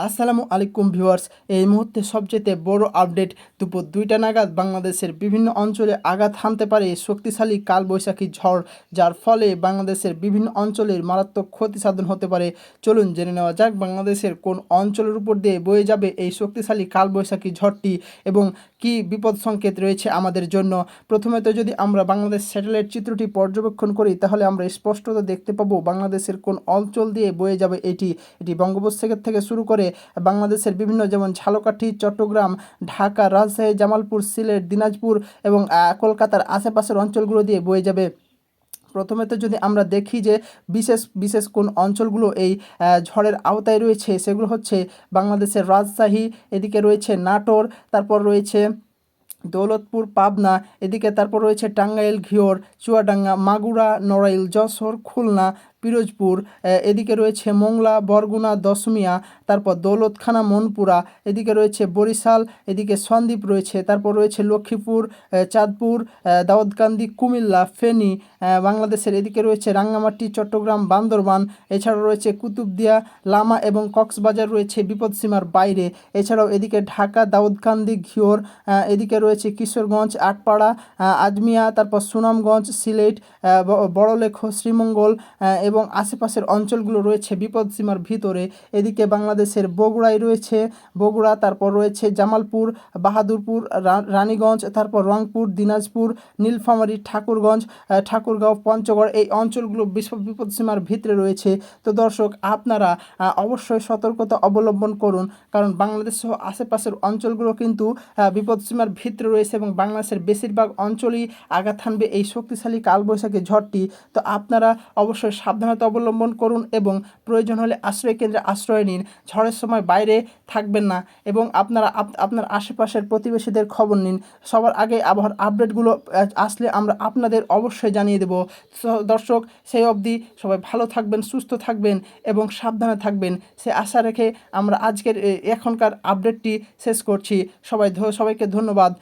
আসসালামু আলাইকুম ভিউয়ার্স। এই মুহূর্তে সবচেয়ে বড় আপডেট, দুপুর 2টা নাগাদ বাংলাদেশের বিভিন্ন অঞ্চলে আঘাত হানতে পারে শক্তিশালী কালবৈশাখী ঝড়, যার ফলে বাংলাদেশের বিভিন্ন অঞ্চলের মারাত্মক ক্ষতি সাধন হতে পারে। চলুন জেনে নেওয়া যাক বাংলাদেশের কোন অঞ্চলের উপর দিয়ে বয়ে যাবে এই শক্তিশালী কালবৈশাখী ঝড়টি এবং কি বিপদ সংকেত রয়েছে আমাদের জন্য। প্রথমে তো যদি আমরা বাংলাদেশ স্যাটেলাইট চিত্রটি পর্যবেক্ষণ করি, তাহলে আমরা স্পষ্টত দেখতে পাবো বাংলাদেশের কোন অঞ্চল দিয়ে বয়ে যাবে এটি। বঙ্গোপসাগর থেকে শুরু করে বাংলাদেশের বিভিন্ন, যেমন ঝালকাঠি, চট্টগ্রাম, ঢাকা, রাজশাহী, জামালপুর, সিলেট, দিনাজপুর এবং কলকাতার আশেপাশের অঞ্চলগুলো দিয়ে বয়ে যাবে। প্রথমে তো যদি আমরা দেখি যে বিশেষ বিশেষ কোন অঞ্চলগুলো এই ঝড়ের আওতায় রয়েছে, সেগুলো হচ্ছে বাংলাদেশের রাজশাহী, এদিকে রয়েছে নাটোর, তারপর রয়েছে দৌলতপুর, পাবনা, এদিকে তারপর রয়েছে টাঙ্গাইল, ঘিওর, চুয়াডাঙ্গা, মাগুরা, নড়াইল, যশোর, খুলনা, পিরোজপুর, এদিকে রয়েছে মোংলা, বরগুনা, দশমিয়া, তারপর দৌলতখানা, মনপুরা, এদিকে রয়েছে বরিশাল, এদিকে সন্দ্বীপ রয়েছে, তারপর রয়েছে লক্ষ্মীপুর, চাঁদপুর, দাউদকান্দি, কুমিল্লা, ফেনী, বাংলাদেশের এদিকে রয়েছে রাঙ্গামাটি, চট্টগ্রাম, বান্দরবান, এছাড়াও রয়েছে কুতুবদিয়া, লামা এবং কক্সবাজার রয়েছে বিপদসীমার বাইরে। এছাড়াও এদিকে ঢাকা, দাউদকান্দি, ঘিওর, এদিকে রয়েছে কিশোরগঞ্জ, আটপাড়া, আজমিয়া, তারপর সুনামগঞ্জ, সিলেট, বড়লেখো, শ্রীমঙ্গল এবং আশেপাশের অঞ্চলগুলো রয়েছে বিপদসীমার ভিতরে। এদিকে বাংলাদেশের বগুড়ায় রয়েছে বগুড়া, তারপর রয়েছে জামালপুর, বাহাদুরপুর, রানীগঞ্জ, তারপর রংপুর, দিনাজপুর, নীলফামারী, ঠাকুরগঞ্জ, ঠাকুরগাঁও, পঞ্চগড়, এই অঞ্চলগুলো বিপদসীমার ভিতরে রয়েছে। তো দর্শক, আপনারা অবশ্যই সতর্কতা অবলম্বন করুন, কারণ বাংলাদেশ সহ আশেপাশের অঞ্চলগুলো কিন্তু বিপদসীমার ভিতরে রয়েছে এবং বাংলাদেশের বেশিরভাগ অঞ্চলেই আঘাত হানবে এই শক্তিশালী কালবৈশাখী ঝড়টি। তো আপনারা অবশ্যই সাবধানতা অবলম্বন করুন এবং প্রয়োজন হলে আশ্রয় কেন্দ্রে আশ্রয় নিন। ঝড়ের সময় বাইরে থাকবেন না এবং আপনারা আপনার আশেপাশের প্রতিবেশীদের খবর নিন। সবার আগে আবহাওয়ার আপডেটগুলো আসলে আমরা আপনাদের অবশ্যই জানিয়ে দেব। দর্শক, সেই অবধি সবাই ভালো থাকবেন, সুস্থ থাকবেন এবং সাবধানে থাকবেন, সে আশা রেখে আমরা আজকের এখনকার আপডেটটি শেষ করছি। সবাইকে ধন্যবাদ।